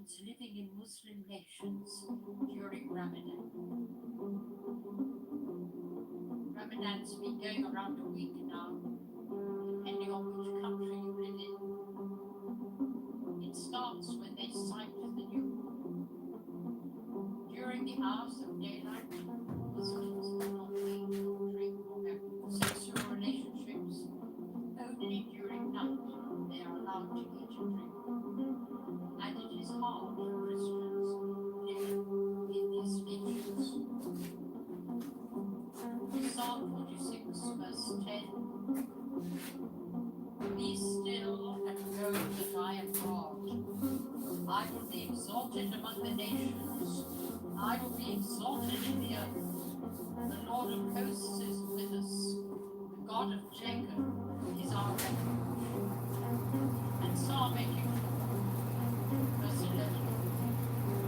Muslims living in Muslim nations during Ramadan. Ramadan's been going around a week now, depending on which country you live in. It starts when they sight the new moon. During the hours of daylight, Muslims will not eat or drink or have sexual relationships. Only during night they are allowed to eat and drink. And it is hard for Christians living in these nations. Psalm 46, verse 10. Be still and know that I am God. I will be exalted among the nations. I will be exalted in the earth. The Lord of hosts is with us. The God of Jacob is our refuge. And Psalm 84, verse 11.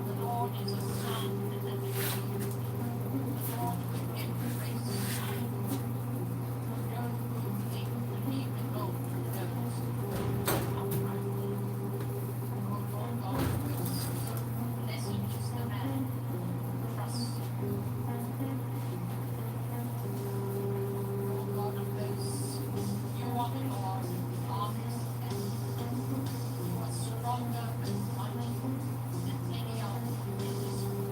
The Lord is a sun and a shield. The Lord will give grace. No good thing will he withhold from those who walk uprightly. O Lord God of hosts, blessed is the man who trusts in you. Lord God of hosts, you are the Lord of armies of heaven. You are stronger and mighty than any army in Israel.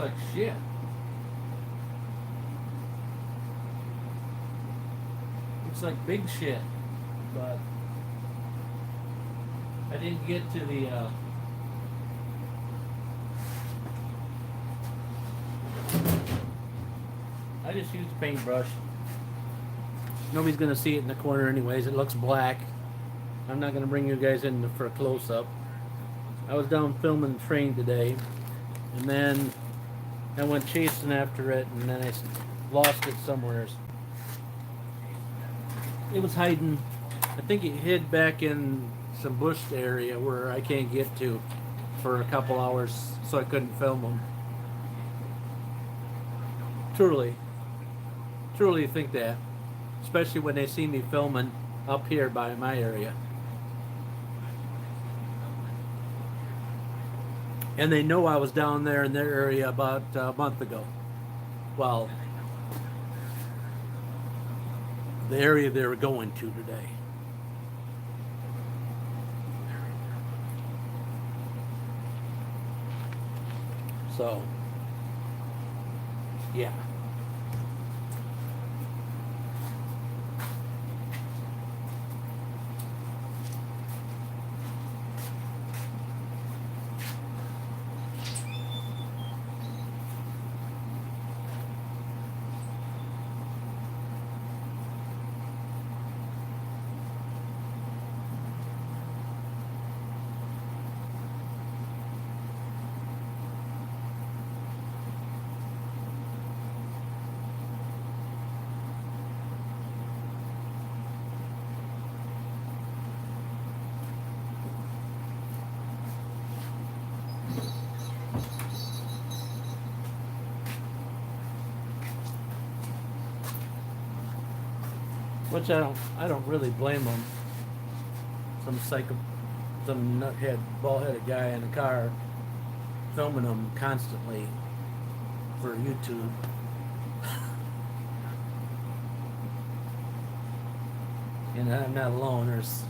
like shit. Looks like big shit. But I didn't get to the I just used a paintbrush. Nobody's gonna see it in the corner anyways. It looks black. I'm not gonna bring you guys in for a close-up. I was down filming the train today, and then I went chasing after it, and then I lost it somewhere. It was hiding. I think it hid back in some bush area where I can't get to for a couple hours, so I couldn't film them. Truly think that, especially when they see me filming up here by my area. And they know I was down there in their area about a month ago. Well, the area they were going to today. So, yeah. Which I don't really blame them. Some nuthead, ball-headed guy in a car filming them constantly for YouTube. And I'm not alone. There's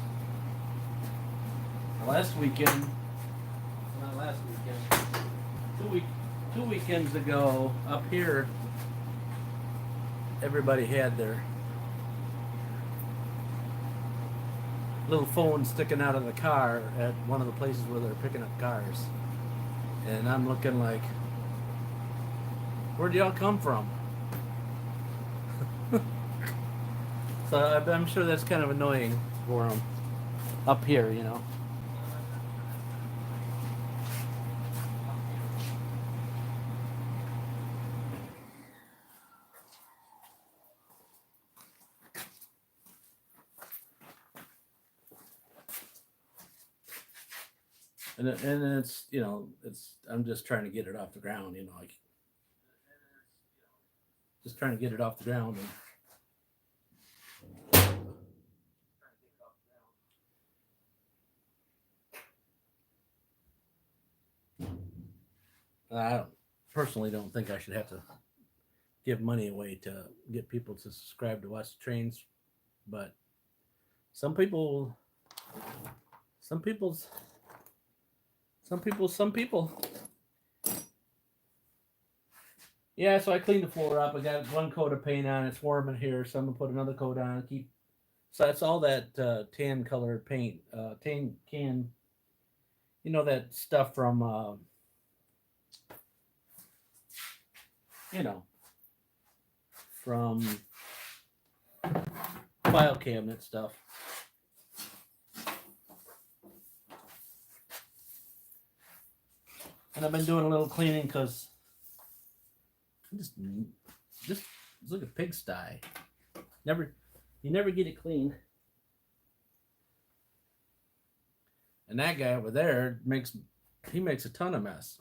not last weekend, 2 weekends ago up here, everybody had their little phone sticking out of the car at one of the places where they're picking up cars. And I'm looking like, where'd y'all come from? So I'm sure that's kind of annoying for them up here, you know. And it's, you know, I'm just trying to get it off the ground, you know, like just trying to get it off the ground. And I personally don't think I should have to give money away to get people to subscribe to watch the trains, but some people. Yeah, so I cleaned the floor up. I got one coat of paint on. It's warm in here, so I'm gonna put another coat on. So that's all that tan colored paint, tan can. You know that stuff from, you know, from file cabinet stuff. And I've been doing a little cleaning because just it's like a pigsty. You never get it clean. And that guy over there makes a ton of mess.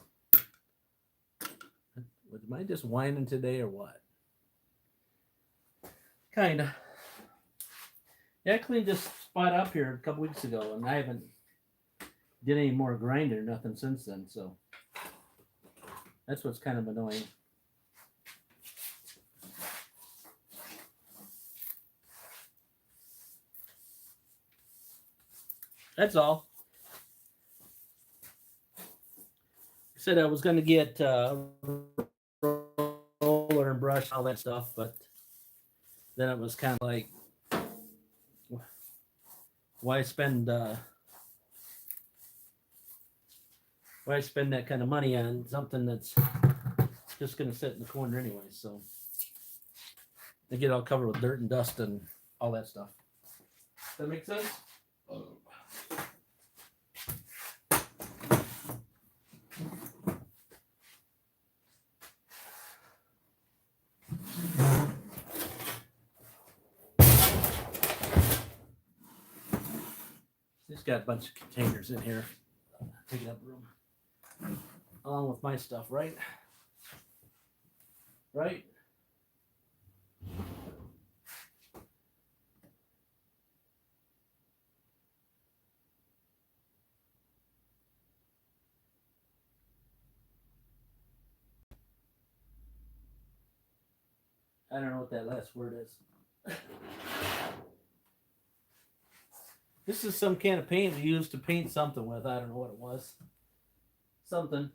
Am I just whining today or what? Kinda. Yeah, I cleaned this spot up here a couple weeks ago, and I haven't did any more grinding or nothing since then. So that's what's kind of annoying. That's all. Said I was gonna get roller and brush and all that stuff, but then it was kind of like, why spend why spend that kind of money on something that's just gonna sit in the corner anyway? So they get all covered with dirt and dust and all that stuff. Does that make sense? It's got a bunch of containers in here, taking up room, along with my stuff, right? Right? I don't know what that last word is. This is some kind of paint we used to paint something with. I don't know what it was. Something.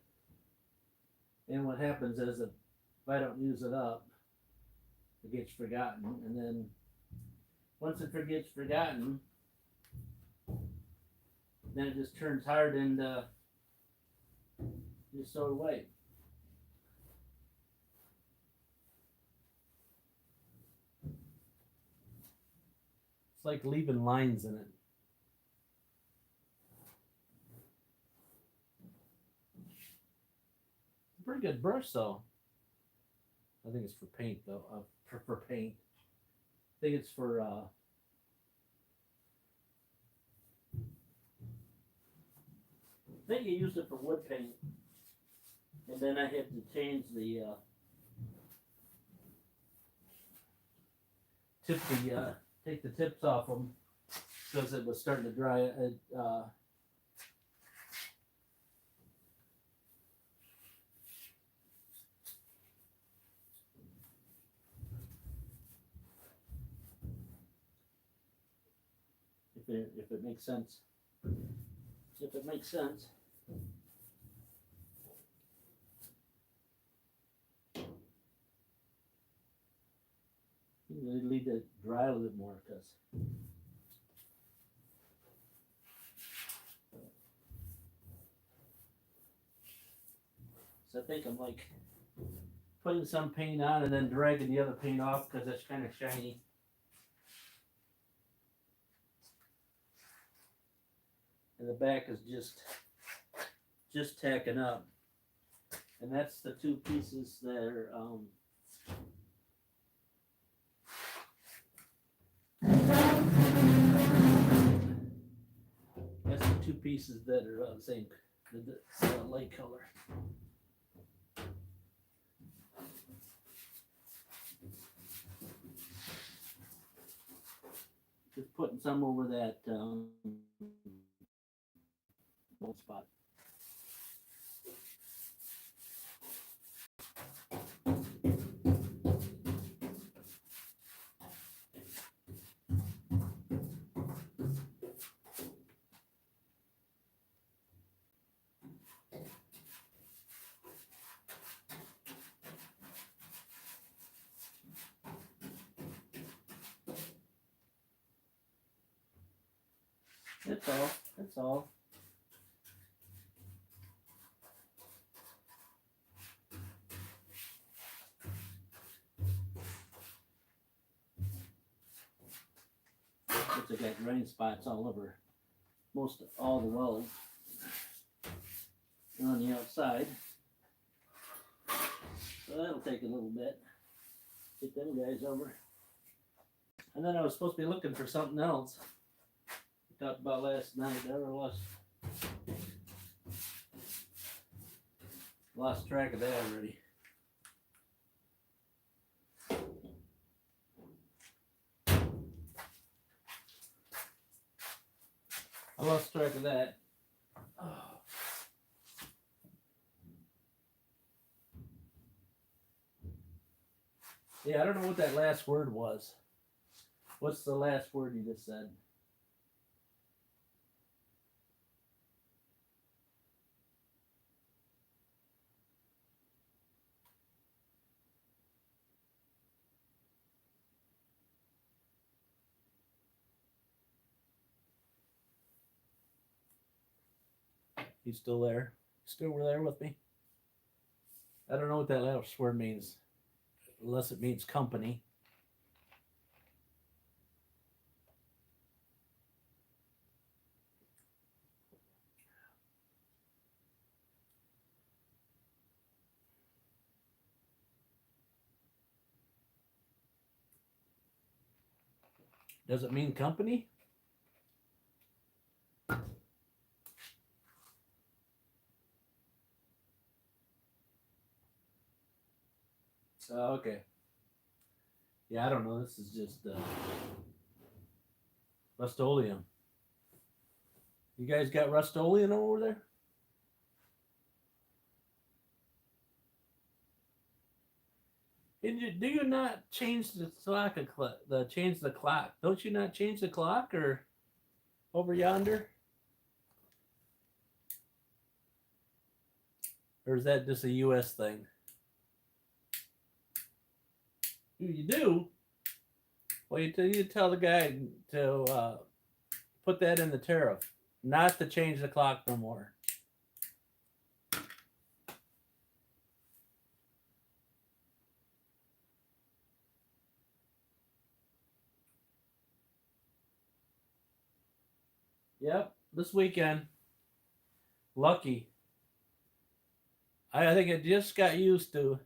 And what happens is that if I don't use it up, it gets forgotten. And then once it gets forgotten, then it just turns hard and just throw it away. It's like leaving lines in it. Pretty good brush though. I think it's for paint though. For paint. I think it's for I think you used it for wood paint. And then I had to change the take the tips off them because it was starting to dry. If it makes sense. If it makes sense. You need to dry a little bit more because so I think I'm like putting some paint on and then dragging the other paint off because it's kind of shiny. And the back is just tacking up. And that's the two pieces that are that's the two pieces that are the same, the light color. Just putting some over that one spot. That's all. That's all. I got drain spots all over most all the welds and on the outside. So that'll take a little bit. Get them guys over. And then I was supposed to be looking for something else. We talked about last night. I lost track of that already. I lost track of that. Oh. Yeah, I don't know what that last word was. What's the last word you just said? He's still there. Still there with me. I don't know what that last word means, unless it means company. Does it mean company? Okay. Yeah, I don't know. This is just Rust-Oleum. You guys got Rust-Oleum over there? Do you not change the clock? Change the clock? Don't you not change the clock or over yonder? Or is that just a U.S. thing? You do? Well, you tell the guy to put that in the tariff, not to change the clock no more. Yep, this weekend. Lucky. I think I just got used to.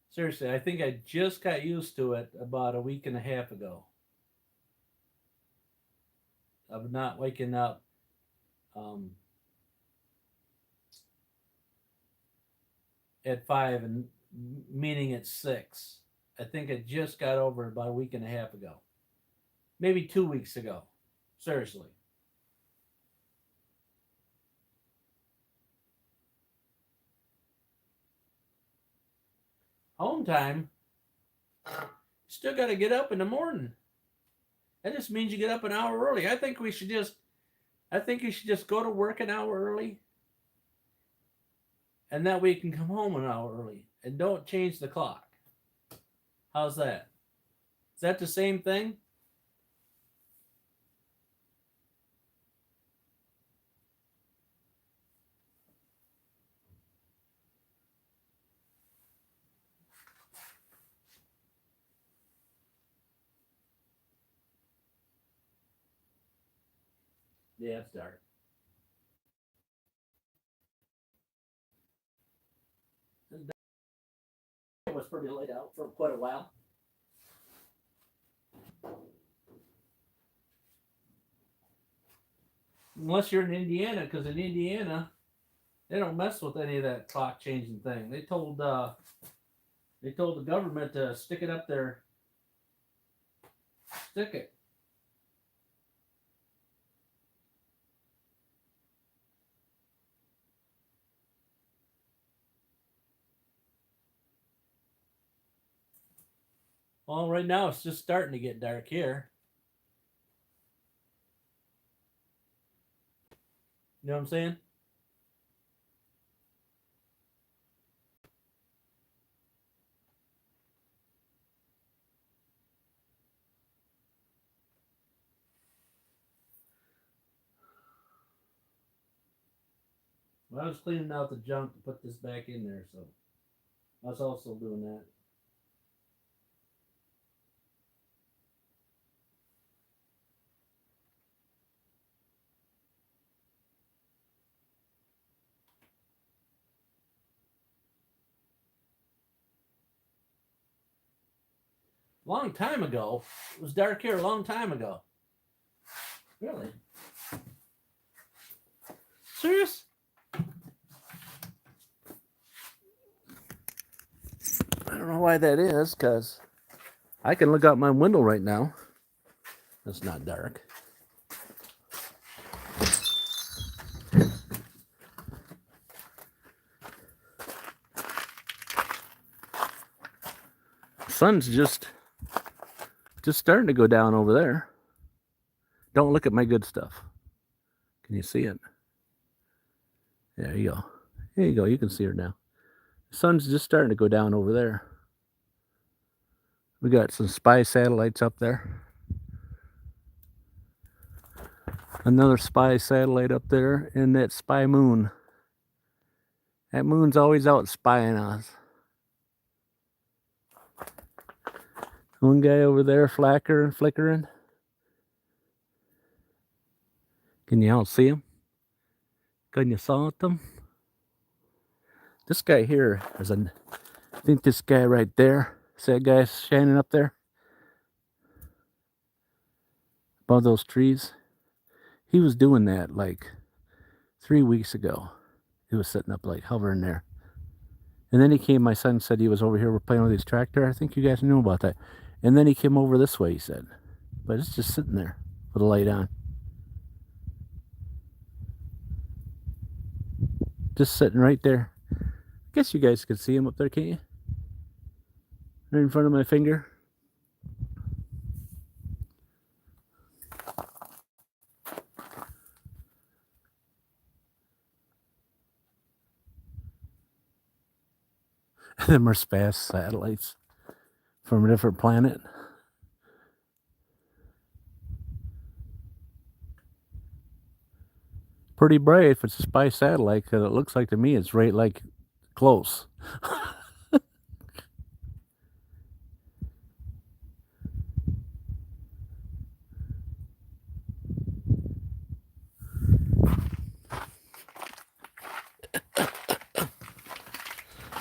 Seriously, I think I just got used to it about a week and a half ago. Of not waking up at 5 and meaning at 6. I think I just got over it about a week and a half ago. Maybe 2 weeks ago. Seriously. Home time. Still got to get up in the morning. That just means you get up an hour early. I think you should just go to work an hour early. And that way you can come home an hour early. And don't change the clock. How's that? Is that the same thing? Yeah, it's dark. It was pretty late out for quite a while. Unless you're in Indiana, because in Indiana, they don't mess with any of that clock changing thing. They told the government to stick it up there. Stick it. Well, right now it's just starting to get dark here. You know what I'm saying? Well, I was cleaning out the junk to put this back in there, so I was also doing that. Long time ago. It was dark here a long time ago. Really? Serious? I don't know why that is, because I can look out my window right now. It's not dark. Sun's just starting to go down over there. Don't look at my good stuff. Can you see it? There you go. There you go. You can see her now. The sun's just starting to go down over there. We got some spy satellites up there. Another spy satellite up there, and that spy moon. That moon's always out spying us. One guy over there flickering. Can you all see him? Can you saw them? This guy here is I think this guy right there. See that guy shining up there? Above those trees? He was doing that like 3 weeks ago. He was sitting up like hovering there. And then he came, my son said he was over here, we're playing with his tractor. I think you guys knew about that. And then he came over this way, he said. But it's just sitting there with the light on. Just sitting right there. I guess you guys can see him up there, can't you? Right in front of my finger. Them are space satellites from a different planet. Pretty bright if it's a spy satellite, because it looks like to me it's right like close.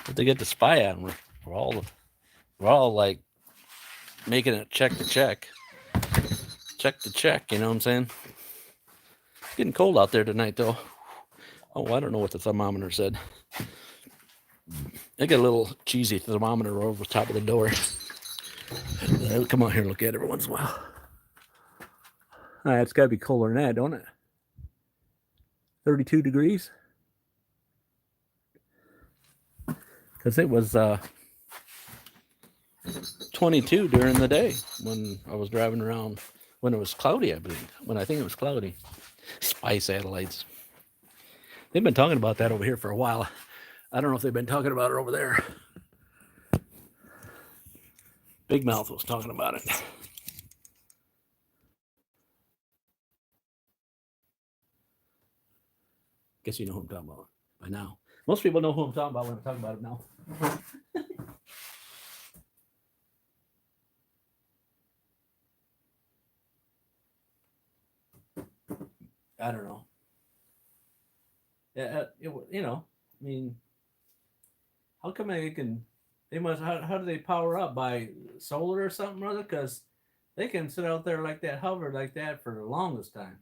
But they get the spy on. We're all like making it check to check. Check to check, you know what I'm saying? It's getting cold out there tonight though. Oh, I don't know what the thermometer said. They got a little cheesy thermometer over the top of the door. I'll come out here and look at it every once in a while. It's got to be colder than that, don't it? 32 degrees? Because it was 22 during the day when I was driving around, when it was cloudy, I believe. When I think it was cloudy. Spy satellites. They've been talking about that over here for a while. I don't know if they've been talking about it over there. Big Mouth was talking about it. Guess you know who I'm talking about by now. Most people know who I'm talking about when I'm talking about it now. I don't know. Yeah, I mean, how come they must, how do they power up? By solar or something or other? Because they can sit out there like that, hover like that for the longest time.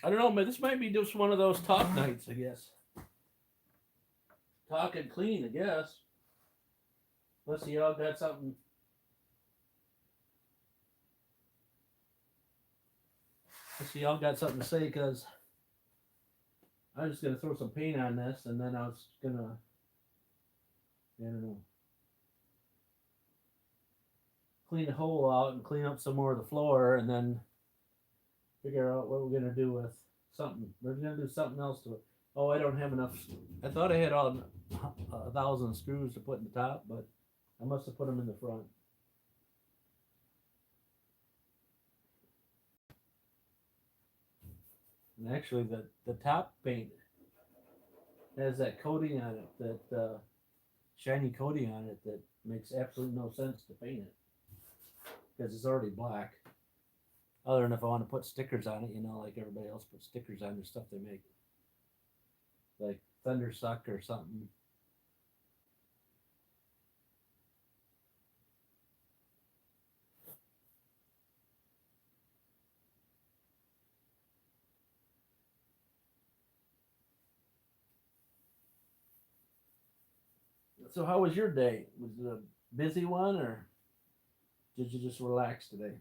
I don't know, but this might be just one of those talk nights, I guess. Talk and clean, I guess. Unless y'all got something. Unless y'all got something to say, because I'm just gonna throw some paint on this, and then I was gonna, I don't know, clean the hole out and clean up some more of the floor, and then figure out what we're gonna do with something. We're gonna do something else to it. Oh, I don't have enough. I thought I had all 1,000 screws to put in the top, but I must have put them in the front. And actually, the top paint has that coating on it, that shiny coating on it that makes absolutely no sense to paint it because it's already black. Other than if I want to put stickers on it, like everybody else puts stickers on their stuff they make, like Thundersuck or something. So how was your day? Was it a busy one, or did you just relax today?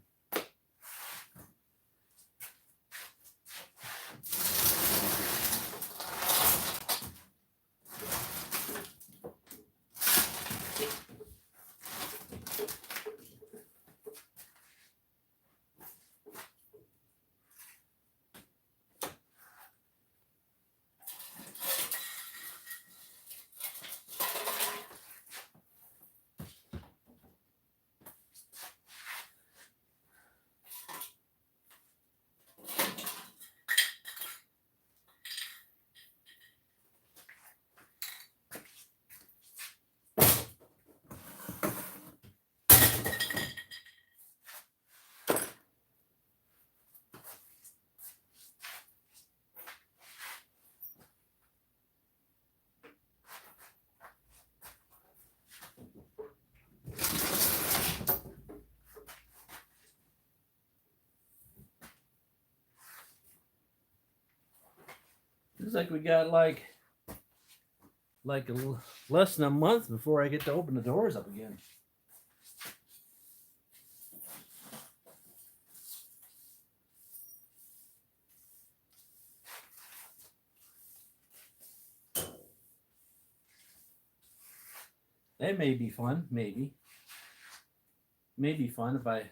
It's like we got like less than a month before I get to open the doors up again. That may be fun, maybe. May be fun if I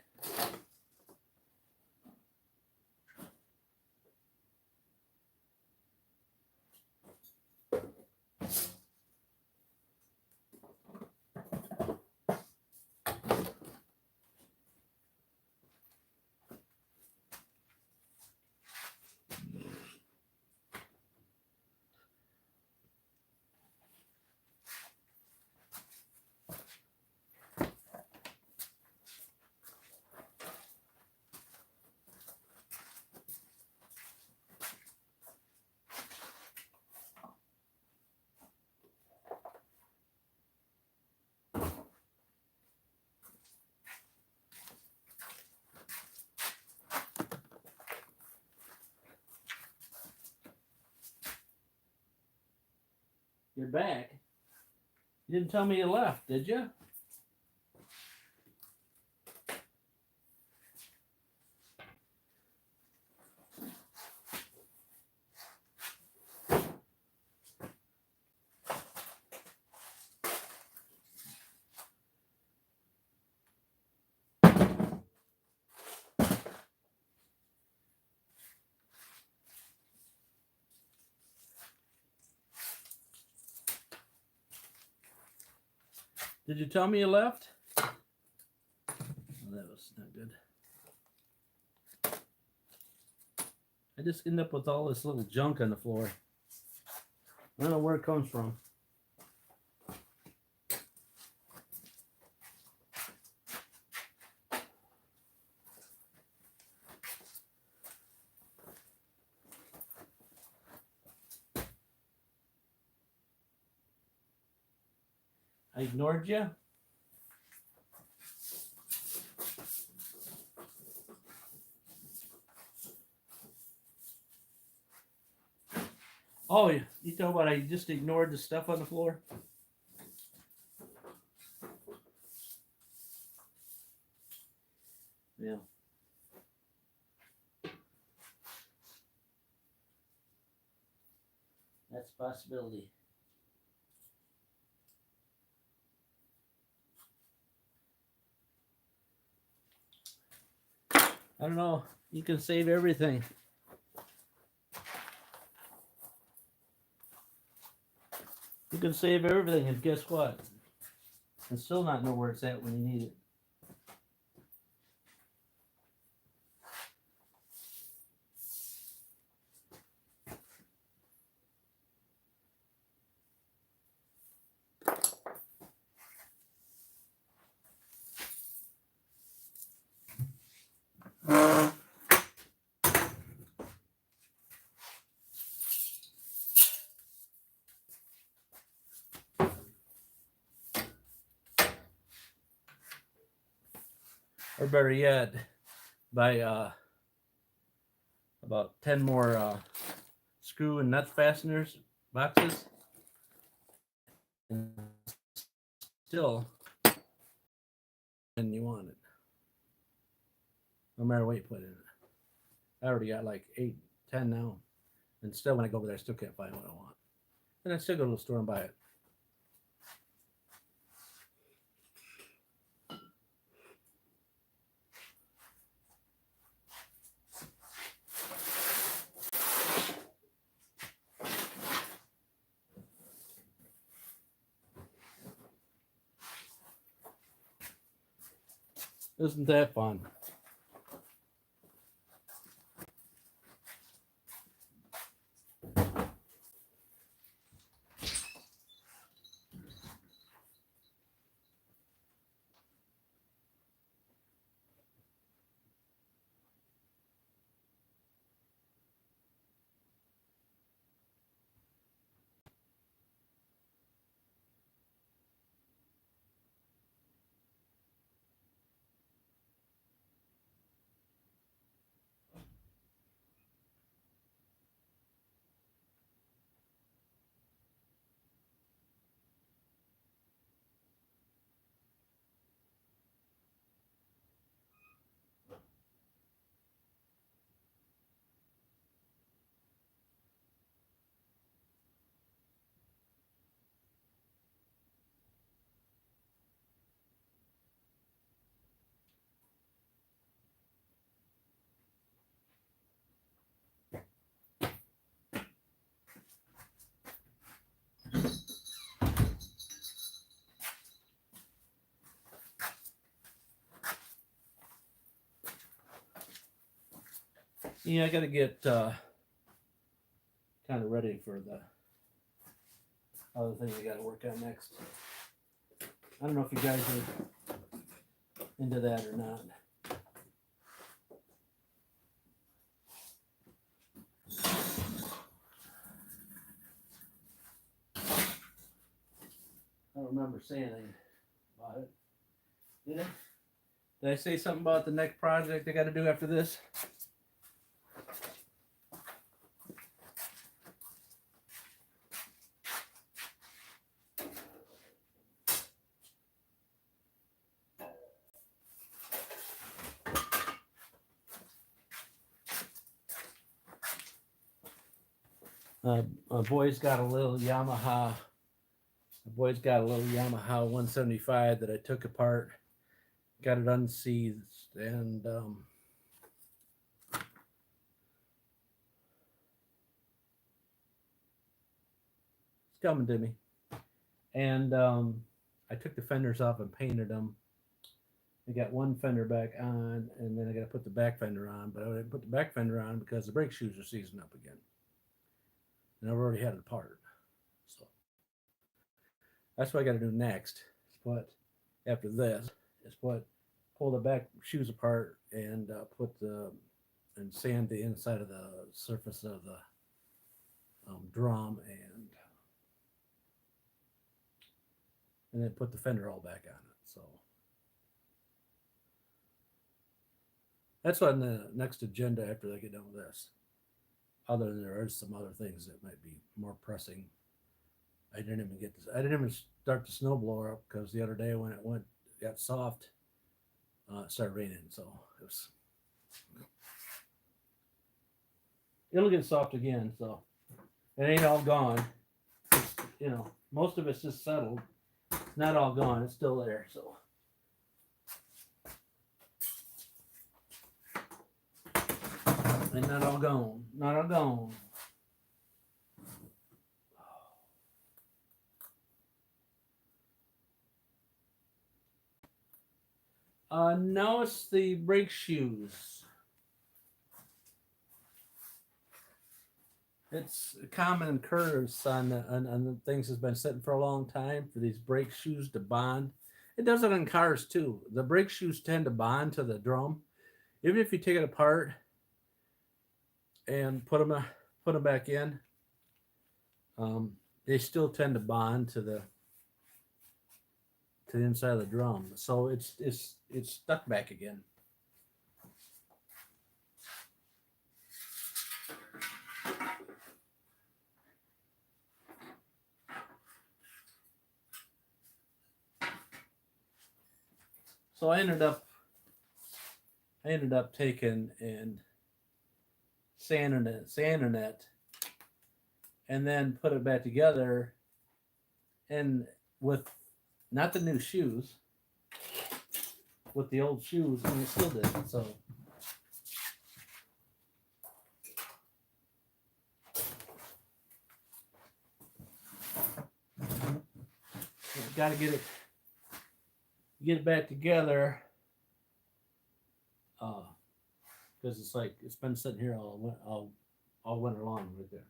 You're back. You didn't tell me you left, did you? Did you tell me you left? Oh, that was not good. I just end up with all this little junk on the floor. I don't know where it comes from. I ignored you. Oh, you talking about I just ignored the stuff on the floor? Yeah. That's a possibility. I don't know. You can save everything. You can save everything, and guess what? And still not know where it's at when you need it. Or better yet, buy about 10 more screw and nut fasteners boxes. And still, and you want it. No matter what you put in it. I already got like 8, 10 now. And still, when I go over there, I still can't find what I want. And I still go to the store and buy it. Isn't that fun? Yeah, I got to get kind of ready for the other thing I got to work on next. I don't know if you guys are into that or not. I don't remember saying anything about it. Did I? Did I say something about the next project I got to do after this? My boy's got a little Yamaha. My boy's got a little Yamaha 175 that I took apart, got it unseized, and it's coming to me. And I took the fenders off and painted them. I got one fender back on, and then I got to put the back fender on. But I didn't put the back fender on because the brake shoes are seizing up again, and I've already had it apart. So that's what I got to do next. Is put after this is pull the back shoes apart and put the and sand the inside of the surface of the drum and then put the fender all back on it. So that's on the next agenda after I get done with this. Other than there are some other things that might be more pressing. I didn't even start the snowblower up because the other day when it got soft, it started raining. So it'll get soft again. So it ain't all gone. It's, most of it's just settled. It's not all gone. It's still there. So. And not all gone. Not all gone. No, it's the brake shoes. It's a common occurrence on the things that's been sitting for a long time for these brake shoes to bond. It does it on cars too. The brake shoes tend to bond to the drum. Even if you take it apart and put them back in, they still tend to bond to the inside of the drum. So it's stuck back again. So I ended up taking and sanding it, and then put it back together, and with not the new shoes, with the old shoes, and it still did. So got to get it back together, because it's like it's been sitting here all winter long right there.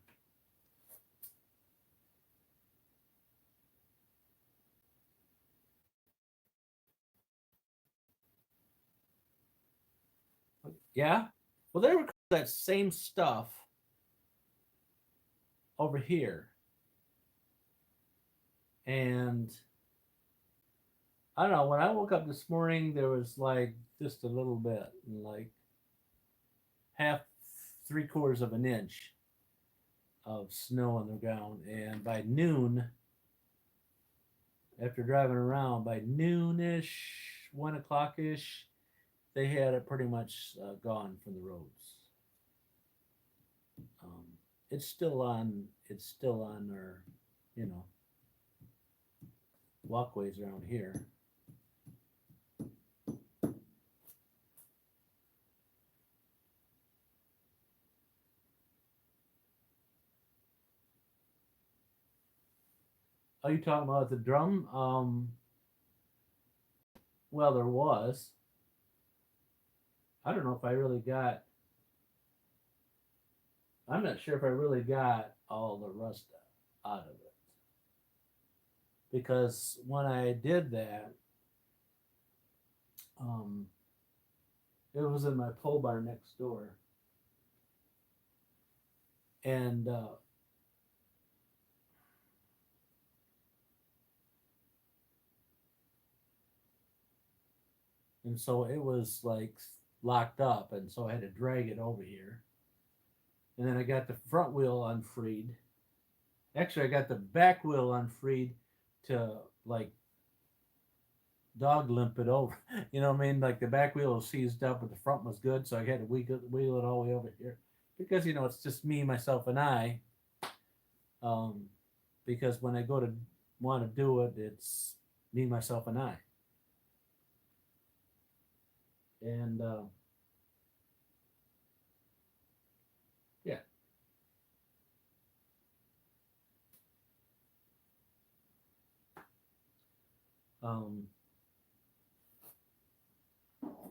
Yeah, well, they were that same stuff over here, and I don't know. When I woke up this morning, there was like just a little bit, like half, 3/4 of an inch of snow on the ground. And by noon, after driving around, by noonish, 1 o'clock ish, they had it pretty much gone from the roads. It's still on. It's still on their, walkways around here. Are you talking about the drum? Well, there was. I don't know if I really got I'm not sure if I really got all the rust out of it. Because when I did that, um, it was in my pole barn next door. And and so it was like locked up, and so I had to drag it over here. And then I got the front wheel unfreed. Actually, I got the back wheel unfreed to like dog limp it over. You know what I mean? Like the back wheel was seized up, but the front was good, so I had to wheel it all the way over here because it's just me, myself, and I. Um, because when I go to want to do it, it's me, myself, and I. And yeah, um,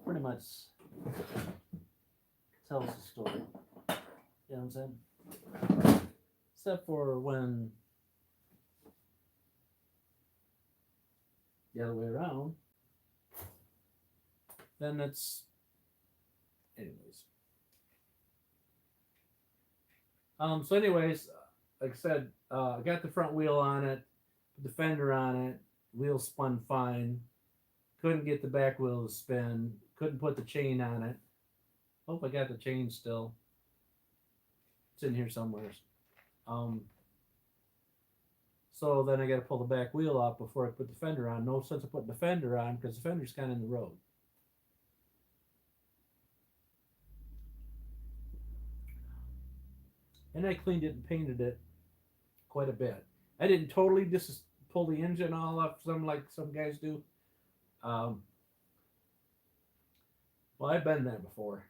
pretty much tells the story. You know what I'm saying? Except for when the other way around, then it's anyways. So anyways, like I said, I got the front wheel on it, put the fender on it, wheel spun fine. Couldn't get the back wheel to spin. Couldn't put the chain on it. Hope I got the chain still. It's in here somewhere. Um, so then I got to pull the back wheel off before I put the fender on. No sense of putting the fender on because the fender's kind of in the road. And I cleaned it and painted it quite a bit. I didn't totally pull the engine all off, some like some guys do. Um, well, I've been there before.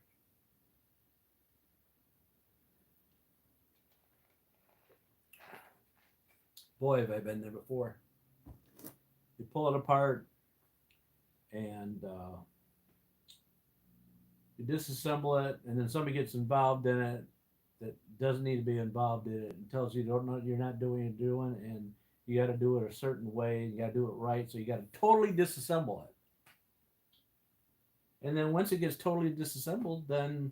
Boy, have I been there before. You pull it apart and you disassemble it, and then somebody gets involved in it that doesn't need to be involved in it and tells you don't know you're not doing, and you got to do it a certain way. You got to do it right, so you got to totally disassemble it. And then once it gets totally disassembled, then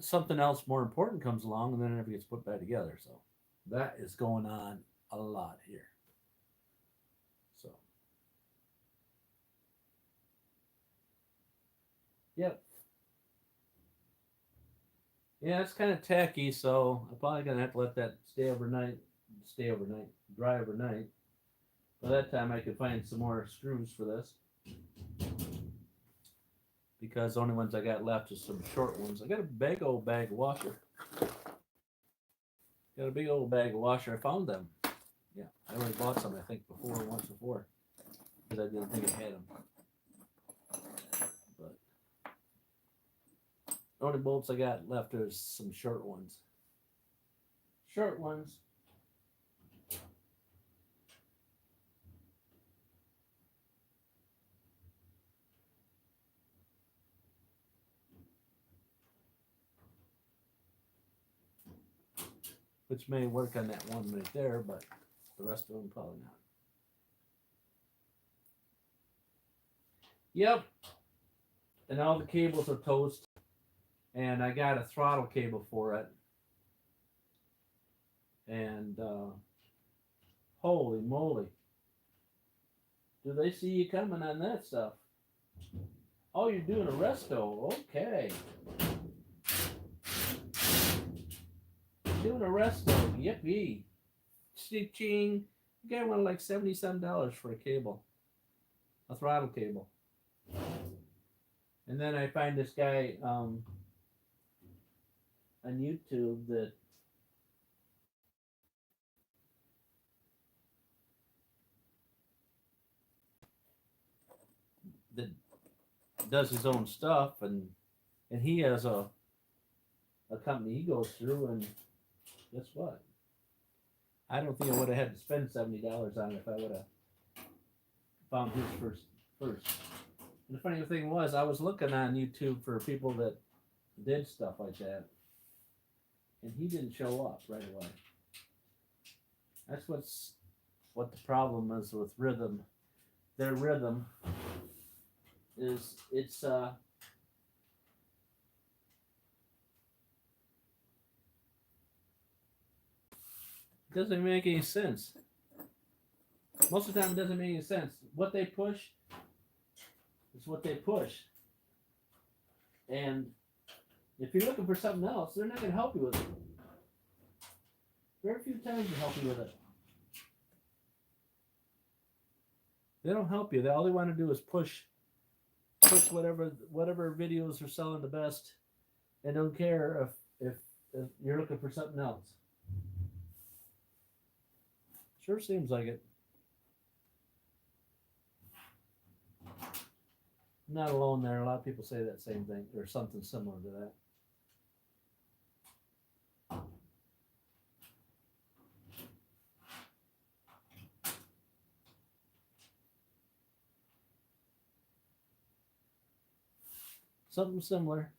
something else more important comes along, and then it never gets put back together. So that is going on a lot here. So, yep. Yeah, it's kind of tacky, so I'm probably gonna have to let that dry overnight. By that time, I could find some more screws for this because the only ones I got left is some short ones. I got a big old bag of washer. Got a big old bag of washer. I found them. Yeah, I already bought some. I think once before, because I didn't think I had them. But the only bolts I got left is some short ones. Short ones. Which may work on that one right there, but the rest of them probably not. Yep. And all the cables are toast. And I got a throttle cable for it. And holy moly. Do they see you coming on that stuff? Oh, you're doing a resto. Okay. Doing a resto. Yippee. Ching. The guy wanted like $77 for a cable. A throttle cable. And then I find this guy on YouTube that does his own stuff, and he has a company he goes through, and guess what? I don't think I would have had to spend $70 on it if I would have found his first. And the funny thing was, I was looking on YouTube for people that did stuff like that. and he didn't show up right away. That's what the problem is with rhythm. Their rhythm is it doesn't make any sense. Most of the time, it doesn't make any sense. What they push is what they push. And if you're looking for something else, they're not going to help you with it. Very few times they help you with it. They don't help you. All they want to do is push whatever videos are selling the best, and don't care if you're looking for something else. Sure seems like it. I'm not alone there. A lot of people say that same thing or something similar to that. Something similar.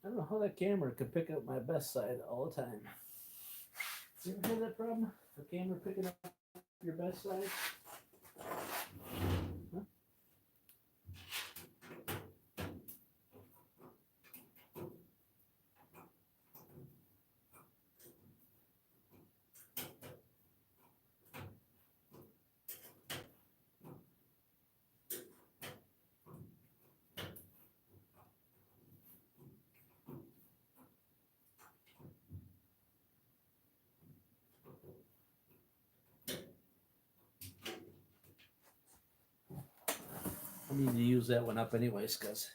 I don't know how that camera could pick up my best side all the time. You ever had that problem? The camera picking up your best side? Huh? I need to use that one up anyways, because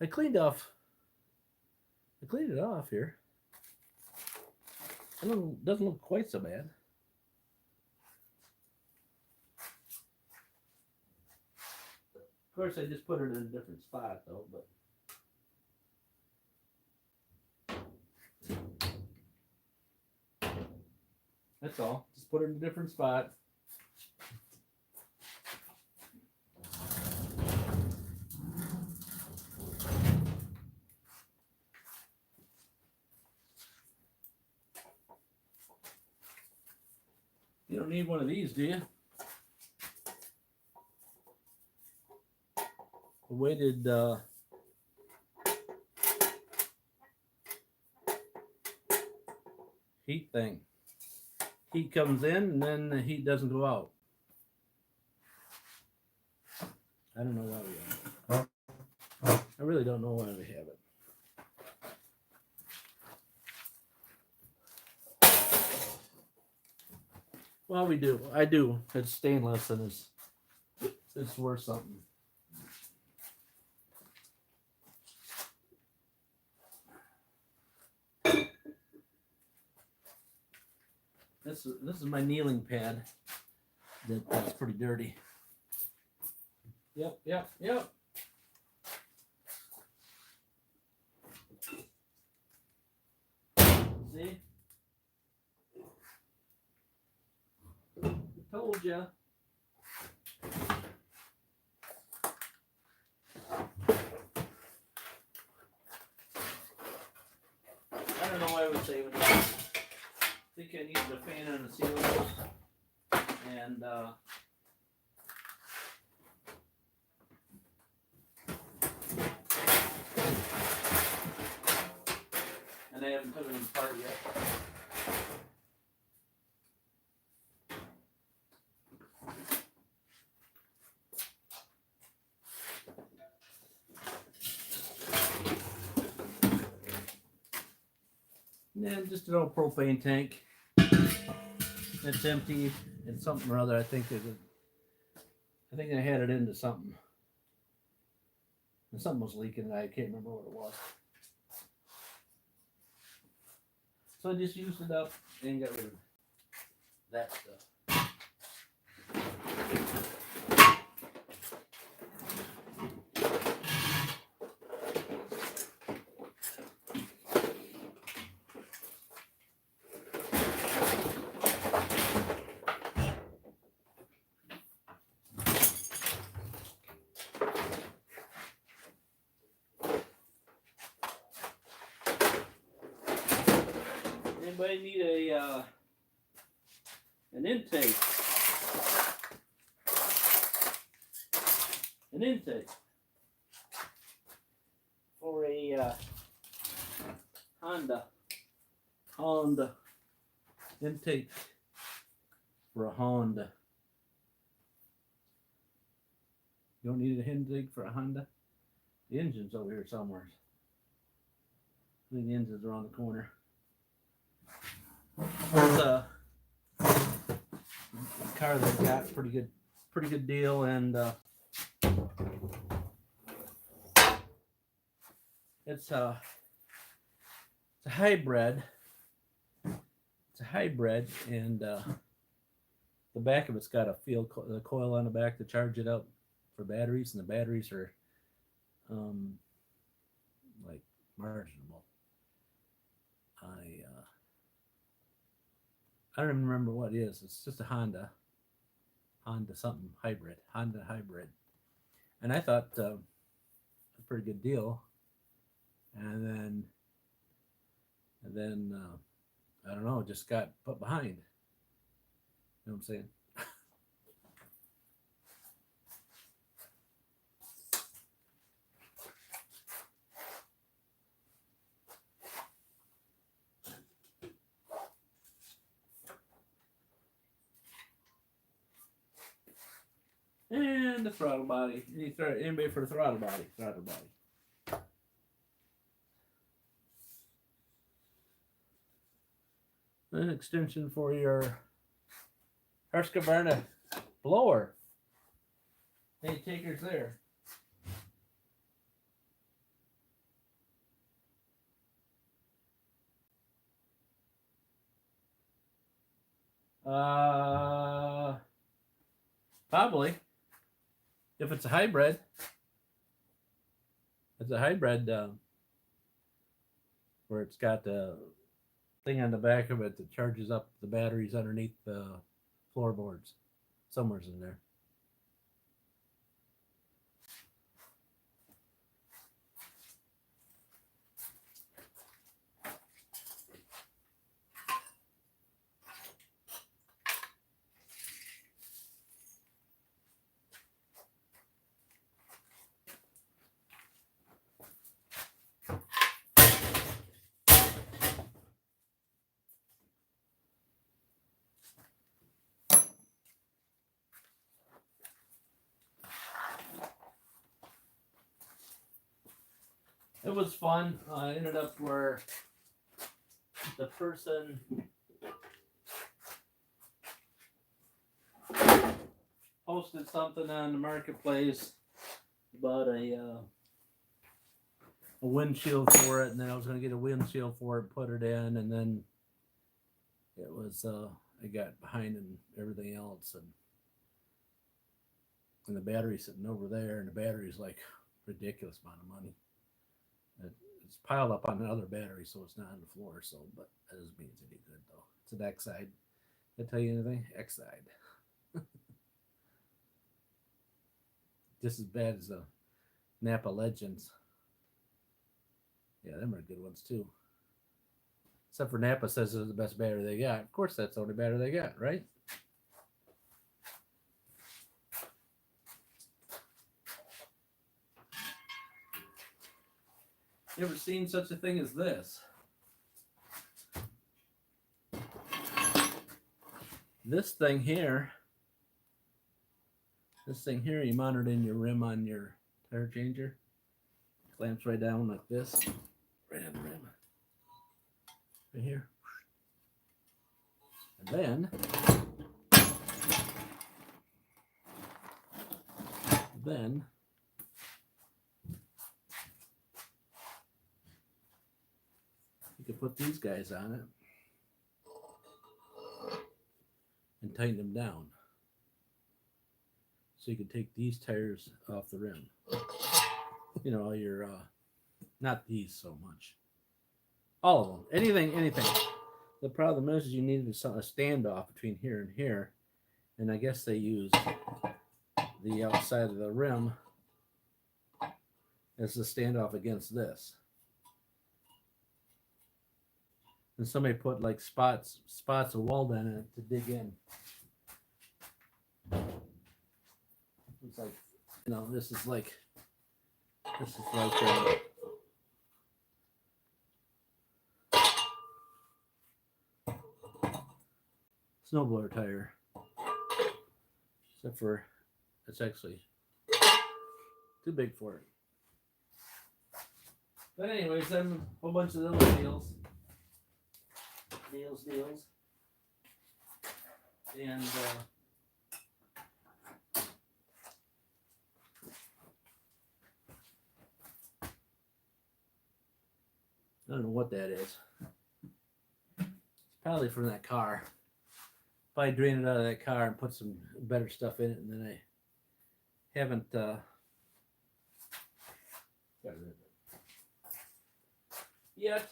I cleaned it off here. It doesn't look quite so bad. Of course, I just put it in a different spot though, but that's all. Just put it in a different spot. You don't need one of these, do you? The weighted heat thing. Heat comes in and then the heat doesn't go out. I don't know why we have it. I really don't know why we have it. Well, we do. I do. It's stainless and it's worth something. This is my kneeling pad. That's pretty dirty. Yep. See? Told ya. I don't know why we're saving it. I think I needed a fan on the ceiling, and I haven't put it apart yet. And just an old propane tank. It's empty. in something or other. I think I had it into something. And something was leaking and I can't remember what it was. So I just used it up and got rid of that stuff. Anybody need an intake? An intake for a Honda intake for a Honda. You don't need an intake for a Honda? The engine's over here somewhere. I think the engine's around the corner. It's a car that I got, pretty good deal, and it's a hybrid. It's a hybrid, and the back of it's got a the coil on the back to charge it up for batteries, and the batteries are like marginal. I don't even remember what it is. It's just a Honda something hybrid, Honda hybrid, and I thought a pretty good deal. And then I don't know, just got put behind. You know what I'm saying? And the throttle body. Anybody for the throttle body? Throttle body. An extension for your Husqvarna blower. Any takers there? Probably. If it's a hybrid. It's a hybrid where it's got the thing on the back of it that charges up the batteries underneath the floorboards. Somewhere's in there. It was fun. I ended up where the person posted something on the marketplace about a windshield for it, and then I was going to get a windshield for it, put it in, and then it was I got behind and everything else, and the battery's sitting over there, and the battery's like ridiculous amount of money. It's piled up on another battery, so it's not on the floor. So, but that doesn't mean it's any good though. It's an X-side. Did I tell you anything? X-side. Just as bad as the Napa Legends. Yeah, them are good ones too. Except for Napa says it's the best battery they got. Of course, that's the only battery they got, right? You ever seen such a thing as this? This thing here, you mount it in your rim on your tire changer. Clamps right down like this, right on the rim, right here. And then then you can put these guys on it and tighten them down. So you can take these tires off the rim. You know, all your, not these so much. All of them. Anything. The problem is you need a standoff between here and here. And I guess they use the outside of the rim as the standoff against this. And somebody put like spots of weld in it to dig in. It's like, you know, this is like snowblower tire, except for it's actually too big for it. But anyways, then a whole bunch of little deals, and I don't know what that is. It's probably from that car. If I drain it out of that car and put some better stuff in it, and then I haven't got rid of it yet.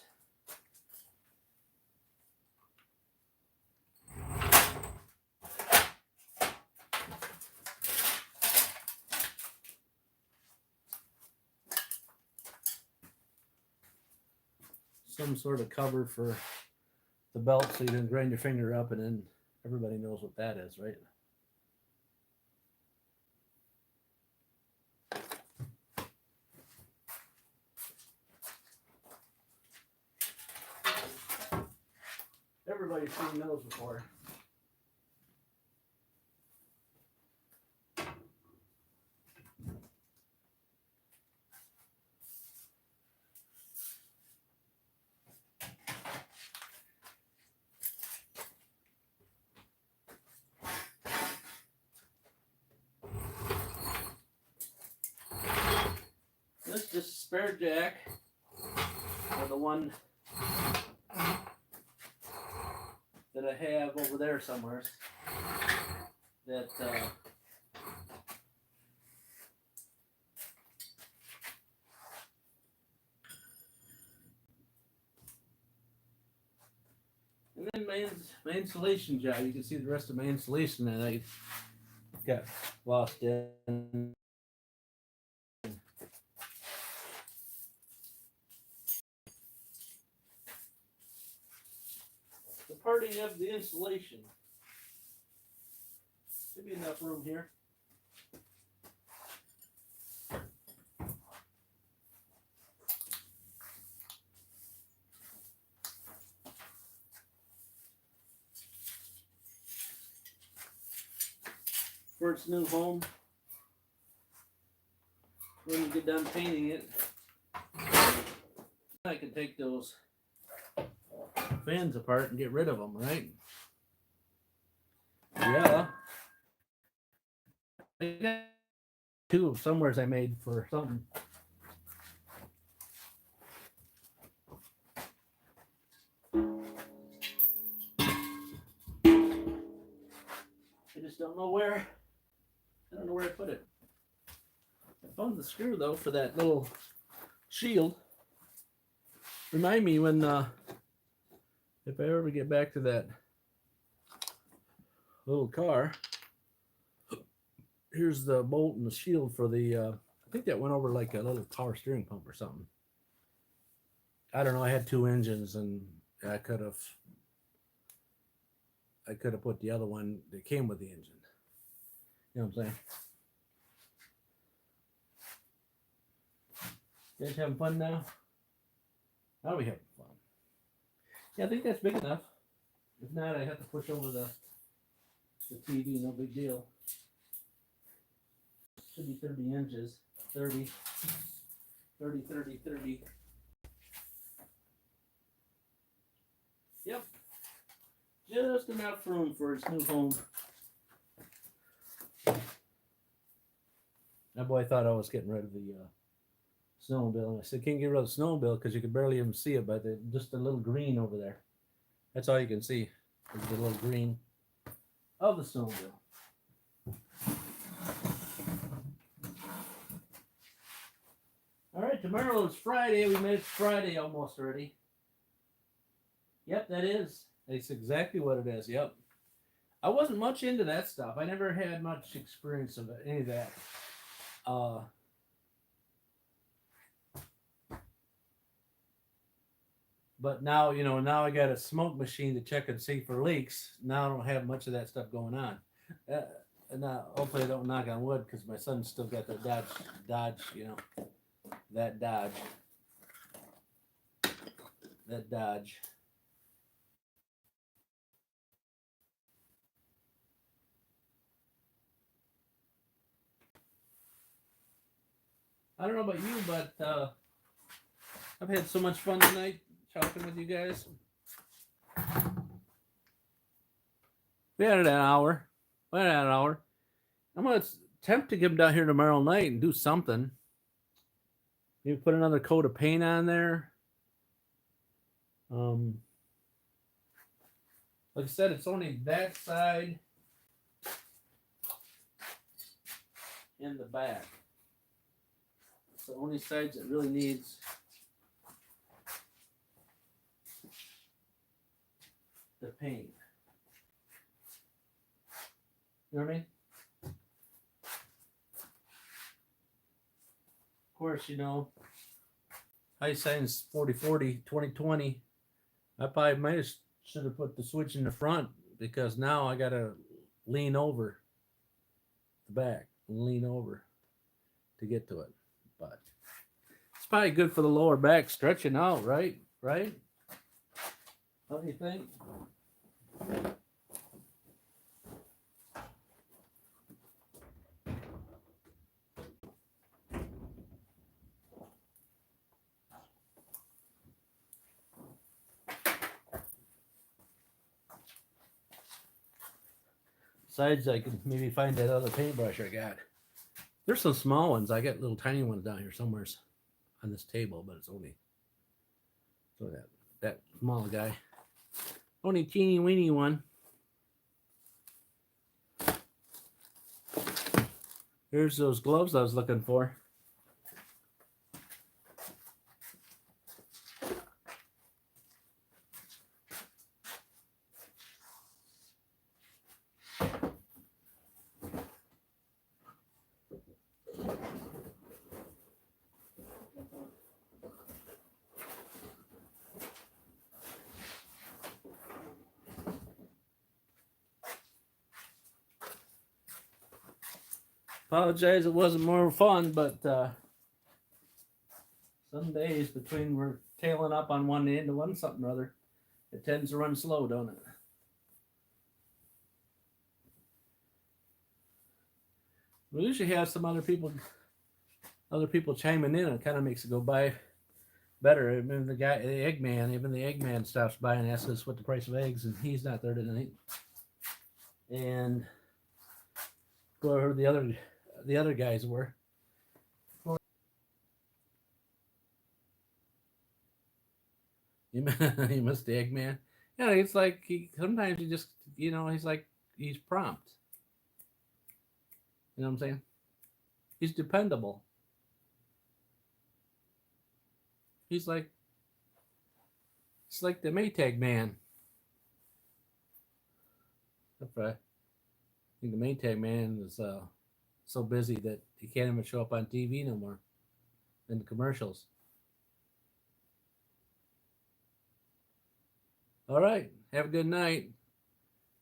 Some sort of cover for the belt so you don't grind your finger up, and then everybody knows what that is, right? Everybody's seen those before. This is just a spare jack, or the one that I have over there somewhere. That and then my insulation job. You can see the rest of my insulation that I got lost in. The parting of the insulation. Should be enough room here. For its new home, when you get done painting it, I can take those fans apart and get rid of them, right? Yeah. I got two of somewheres I made for something. I just don't know where. I don't know where I put it. I found the screw though for that little shield. Remind me when if I ever get back to that little car. Here's the bolt and the shield for the I think that went over like a little power steering pump or something. I don't know. I had two engines, and I could have put the other one that came with the engine. You know what I'm saying? You guys having fun now? How are we having fun? Yeah, I think that's big enough. If not, I have to push over the TV, no big deal. Should be 30 inches. 30. Yep. Just enough room for its new home. My boy thought I was getting rid of the snowmobile, and I said, "Can't get rid of the snowmobile because you can barely even see it, but just the little green over there. That's all you can see is the little green of the snowmobile." All right, tomorrow is Friday. We made it Friday almost already. Yep, that is. That's exactly what it is. Yep. I wasn't much into that stuff. I never had much experience of any of that. But now, now I got a smoke machine to check and see for leaks. Now I don't have much of that stuff going on. And hopefully I don't knock on wood because my son's still got that Dodge, that Dodge. That Dodge. I don't know about you, but I've had so much fun tonight talking with you guys. We had an hour. I'm going to attempt to get him down here tomorrow night and do something. Maybe put another coat of paint on there. Like I said, it's only that side and the back. It's the only sides that really needs the paint. You know what I mean? Of course, high signs 40/40, 20/20. I probably should have put the switch in the front because now I gotta lean over the back and lean over to get to it. But it's probably good for the lower back stretching out, right? Right? What do you think? Besides, I could maybe find that other paintbrush I got. There's some small ones. I got little tiny ones down here somewhere on this table, but it's only so that small guy. Only teeny weeny one. Here's those gloves I was looking for. Apologize it wasn't more fun, but some days between we're tailing up on one end to one something or other, it tends to run slow, don't it? We usually have some other people chiming in. It kind of makes it go by better. Even the Eggman stops by and asks us what the price of eggs, and he's not there tonight. And whoever the other guys were. You missed the Eggman. Yeah, it's like sometimes he just he's prompt. You know what I'm saying? He's dependable. It's like the Maytag man. I think the Maytag man is so busy that he can't even show up on TV no more in the commercials. All right, have a good night.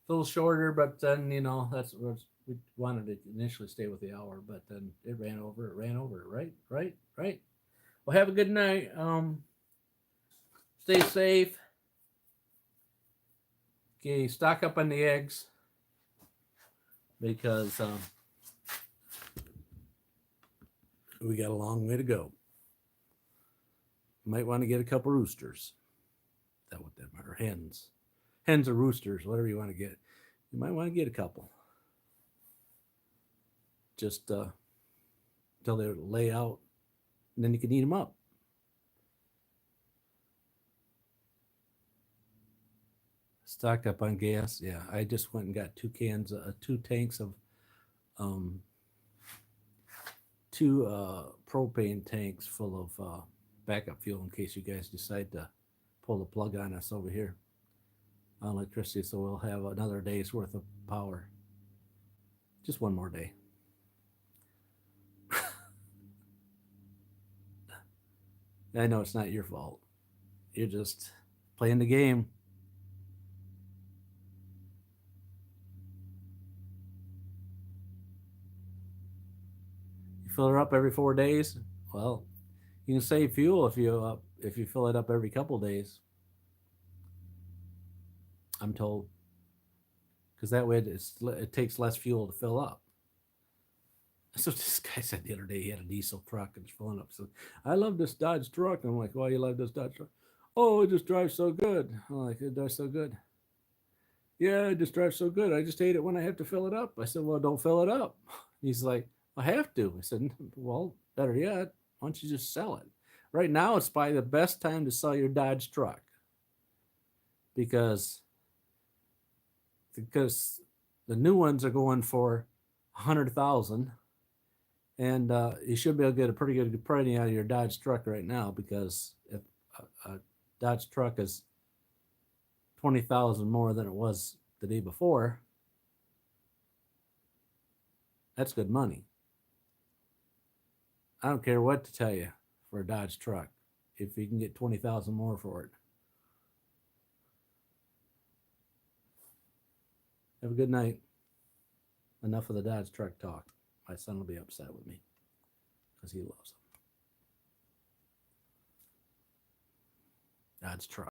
A little shorter, but then that's what we wanted to initially stay with the hour, but then it ran over. Right. Well, have a good night. Stay safe. Okay, stock up on the eggs because we got a long way to go. Might want to get a couple roosters. That what that matter? Hens or roosters, whatever you want to get. You might want to get a couple. Just till they lay out, and then you can eat them up. Stocked up on gas. Yeah, I just went and got 2 tanks of, um, 2 propane tanks full of backup fuel in case you guys decide to pull the plug on us over here on electricity. So we'll have another day's worth of power. Just one more day. I know it's not your fault. You're just playing the game. You fill her up every 4 days. Well, you can save fuel if you fill it up every couple days. I'm told, because that way it takes less fuel to fill up. So this guy said the other day he had a diesel truck and it's filling up. So I love this Dodge truck. I'm like, why you love this Dodge truck? Oh, it just drives so good. I'm like, it does so good. Yeah, it just drives so good. I just hate it when I have to fill it up. I said, well, don't fill it up. He's like, I have to. I said, well, better yet, why don't you just sell it? Right now, it's probably the best time to sell your Dodge truck because the new ones are going for 100,000, and you should be able to get a pretty good price out of your Dodge truck right now, because if a Dodge truck is 20,000 more than it was the day before, that's good money. I don't care what to tell you for a Dodge truck if you can get 20,000 more for it. Have a good night. Enough of the Dodge truck talk. My son will be upset with me because he loves them. Dodge truck.